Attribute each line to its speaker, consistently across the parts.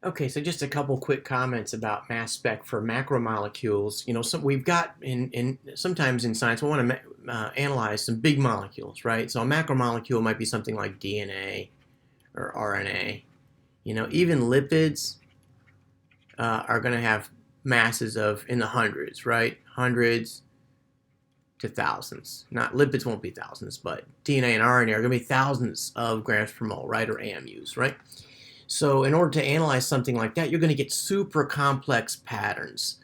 Speaker 1: Okay, so just a couple quick comments about mass spec for macromolecules. We've got sometimes in science we want to analyze some big molecules, right? So a macromolecule might be something like DNA or RNA. Even lipids are going to have masses of in the hundreds, right? Hundreds to thousands. Not lipids won't be thousands, but DNA and RNA are going to be thousands of grams per mole, right? Or AMUs, right? So in order to analyze something like that, you're going to get super complex patterns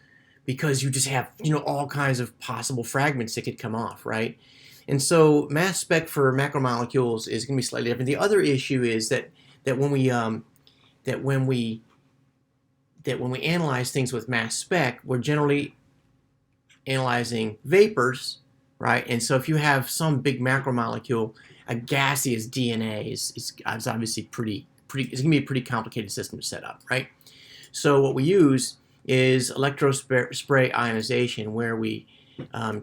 Speaker 1: because you just have, all kinds of possible fragments that could come off, right? And so mass spec for macromolecules is going to be slightly different. The other issue is that when we analyze things with mass spec, we're generally analyzing vapors, right? And so if you have some big macromolecule, a gaseous DNA is obviously it's going to be a pretty complicated system to set up, right? So what we use is electrospray ionization, where we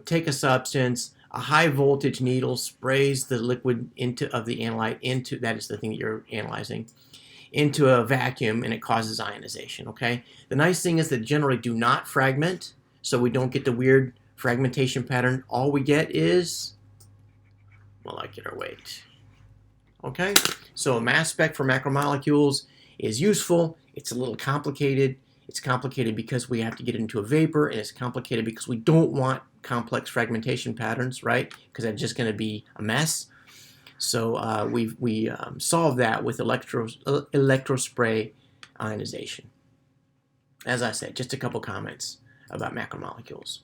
Speaker 1: take a substance, a high voltage needle sprays the liquid of the analyte that is the thing that you're analyzing, into a vacuum, and it causes ionization, okay? The nice thing is that generally do not fragment, so we don't get the weird fragmentation pattern. All we get is molecular weight. Okay, so a mass spec for macromolecules is useful. It's a little complicated. It's complicated because we have to get it into a vapor, and it's complicated because we don't want complex fragmentation patterns, right? Because that's just going to be a mess. So we solve that with electrospray ionization. As I said, just a couple comments about macromolecules.